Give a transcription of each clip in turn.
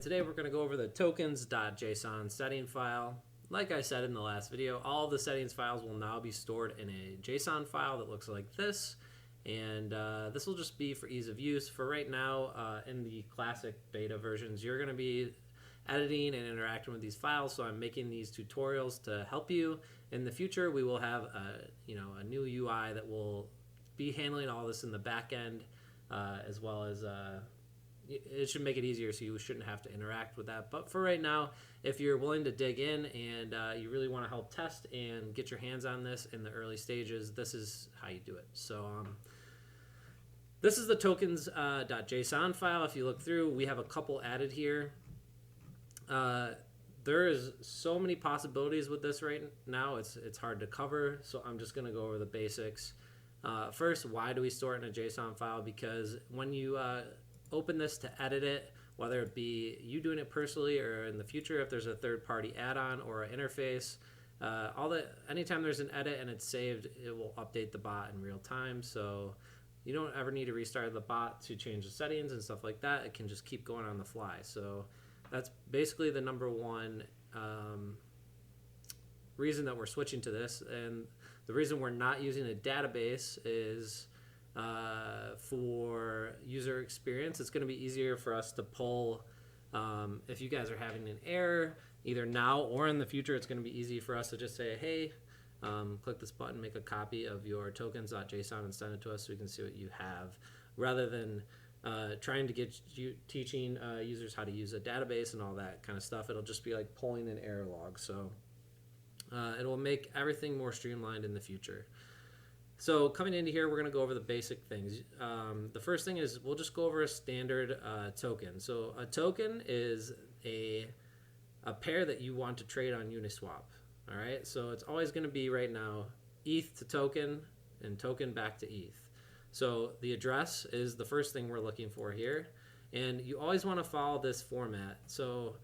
Today we're going to go over the tokens.json setting file. Like I said in the last video, all of the settings files will now be stored in a JSON file that looks like this. And this will just be for ease of use. For right now, in the classic beta versions, you're going to be editing and interacting with these files. So I'm making these tutorials to help you. In the future, we will have a new UI that will be handling all this in the back end, as well as it should make it easier, so you shouldn't have to interact with that. But for right now, if you're willing to dig in and you really want to help test and get your hands on this in the early stages, this is how you do it. So this is the tokens.json file. If you look through, we have a couple added here. There is so many possibilities with this right now. It's hard to cover, so I'm just going to go over the basics. First, why do we store it in a JSON file? Because when you open this to edit it, whether it be you doing it personally or in the future if there's a third-party add-on or an interface, anytime there's an edit and it's saved, it will update the bot in real time. So you don't ever need to restart the bot to change the settings and stuff like that. It can just keep going on the fly. So that's basically the number one reason that we're switching to this. And the reason we're not using a database is for user experience. It's going to be easier for us to pull if you guys are having an error either now or in the future. It's going to be easy for us to just say, hey, click this button, make a copy of your tokens.json and send it to us so we can see what you have, rather than trying to get you teaching users how to use a database and all that kind of stuff. It'll just be like pulling an error log. So it will make everything more streamlined in the future. So coming into here, we're going to go over the basic things. The first thing is we'll just go over a standard token. So a token is a pair that you want to trade on Uniswap. All right, so it's always going to be right now ETH to token and token back to ETH. So the address is the first thing we're looking for here, and you always want to follow this format. So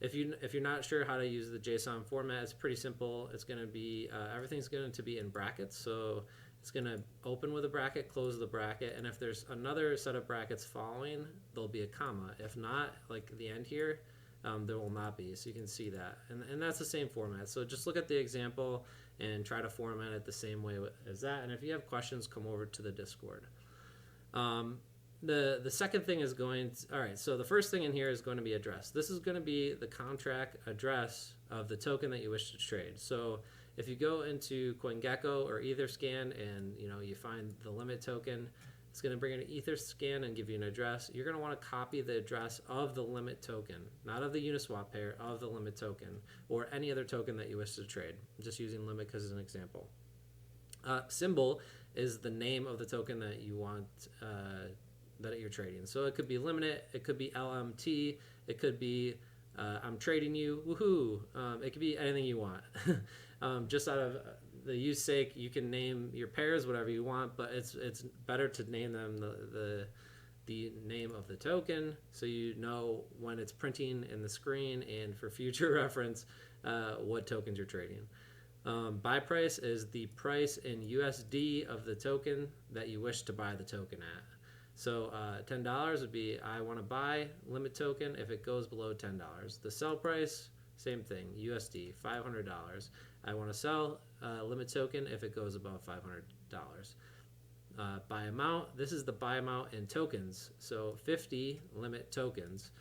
if you're not sure how to use the JSON format, it's pretty simple. It's going to be everything's going to be in brackets. So it's going to open with a bracket, close the bracket, and if there's another set of brackets following, there'll be a comma. If not, like the end here, there will not be. So you can see that. And that's the same format. So just look at the example and try to format it the same way as that. And if you have questions, come over to the Discord. The second thing is all right, so the first thing in here is going to be address. This is going to be the contract address of the token that you wish to trade. So if you go into CoinGecko or Etherscan and you find the limit token, it's going to bring in an Etherscan and give you an address. You're going to want to copy the address of the limit token, not of the Uniswap pair, of the limit token, or any other token that you wish to trade. I'm just using limit because it's an example. Symbol is the name of the token that you want that you're trading. So it could be limited, it could be LMT, it could be I'm trading you, woohoo. It could be anything you want. Just out of the use sake, you can name your pairs whatever you want, but it's better to name them the name of the token, so you know when it's printing in the screen and for future reference what tokens you're trading. Buy price is the price in USD of the token that you wish to buy the token at. So $10 would be I want to buy limit token if it goes below $10. The sell price, same thing, USD, $500. I want to sell limit token if it goes above $500. Buy amount, this is the buy amount in tokens. So 50 limit tokens.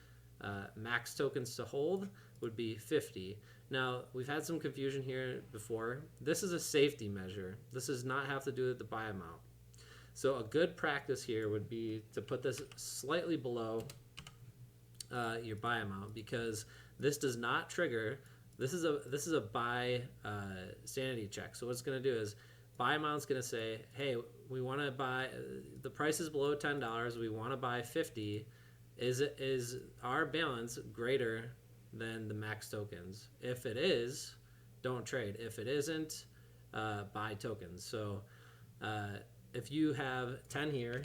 Max tokens to hold would be 50. Now, we've had some confusion here before. This is a safety measure. This does not have to do with the buy amount. So a good practice here would be to put this slightly below your buy amount, because this does not trigger. This is a buy sanity check. So what it's going to do is buy amount's going to say, hey, we want to buy, the price is below $10. We want to buy 50. Is our balance greater than the max tokens? If it is, don't trade. If it isn't, buy tokens. So if you have 10 here,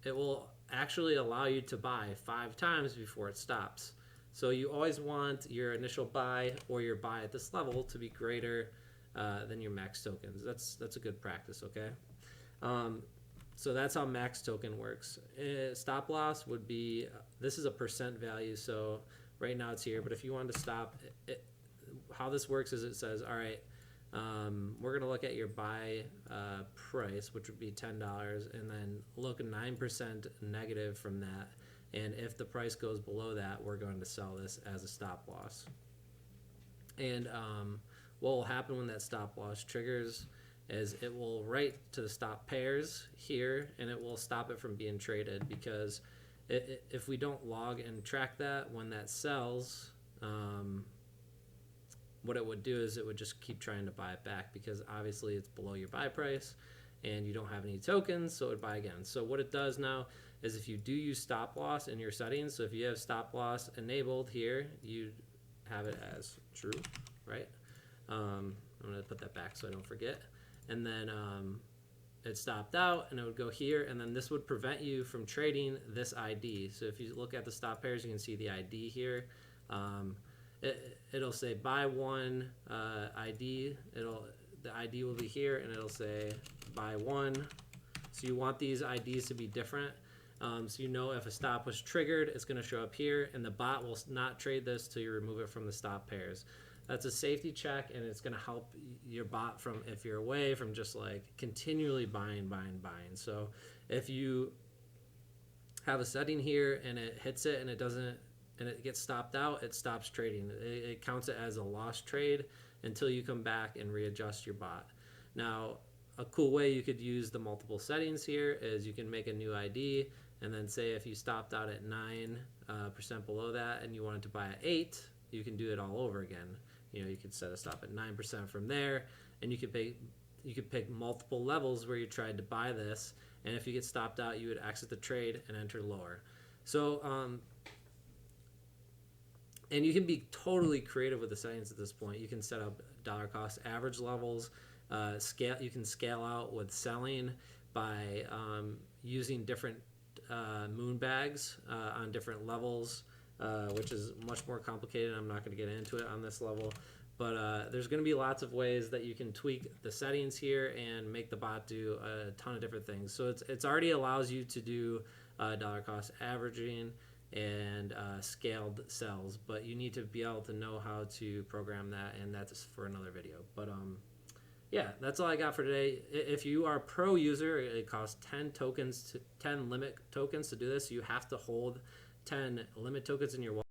it will actually allow you to buy 5 times before it stops. So you always want your initial buy or your buy at this level to be greater than your max tokens. That's a good practice, okay? So that's how max token works. Stop loss would be, this is a percent value. So Right now it's here, but if you wanted to stop it, how this works is it says, all right, we're going to look at your buy price, which would be $10, and then look 9% negative from that. And if the price goes below that, we're going to sell this as a stop loss. And what will happen when that stop loss triggers is it will write to the stop pairs here, and it will stop it from being traded, because if we don't log and track that when that sells, what it would do is it would just keep trying to buy it back, because obviously it's below your buy price and you don't have any tokens, so it would buy again. So what it does now is if you do use stop loss in your settings, so if you have stop loss enabled here, you have it as true, right? I'm going to put that back so I don't forget. And then it stopped out, and it would go here, and then this would prevent you from trading this ID. So if you look at the stop pairs, you can see the ID here. It'll say buy one ID. The ID will be here, and it'll say buy one. So you want these IDs to be different. So you know if a stop was triggered, it's going to show up here, and the bot will not trade this till you remove it from the stop pairs. That's a safety check, and it's going to help your bot from, if you're away from just like continually buying. So if you have a setting here and it hits it and it doesn't, and it gets stopped out, it stops trading. It counts it as a lost trade until you come back and readjust your bot. Now, a cool way you could use the multiple settings here is you can make a new ID, and then say if you stopped out at 9% below that and you wanted to buy at 8, you can do it all over again. You know, you could set a stop at 9% from there, and you could pick multiple levels where you tried to buy this, and if you get stopped out, you would exit the trade and enter lower. So, and you can be totally creative with the settings at this point. You can set up dollar cost average levels. You can scale out with selling by using different moon bags on different levels, which is much more complicated. I'm not going to get into it on this level, but there's going to be lots of ways that you can tweak the settings here and make the bot do a ton of different things. So it's already allows you to do dollar cost averaging and scaled cells, but you need to be able to know how to program that, and that's for another video. But yeah, that's all I got for today. If you are a pro user, it costs 10 limit tokens to do this. You have to hold 10 limit tokens in your wallet.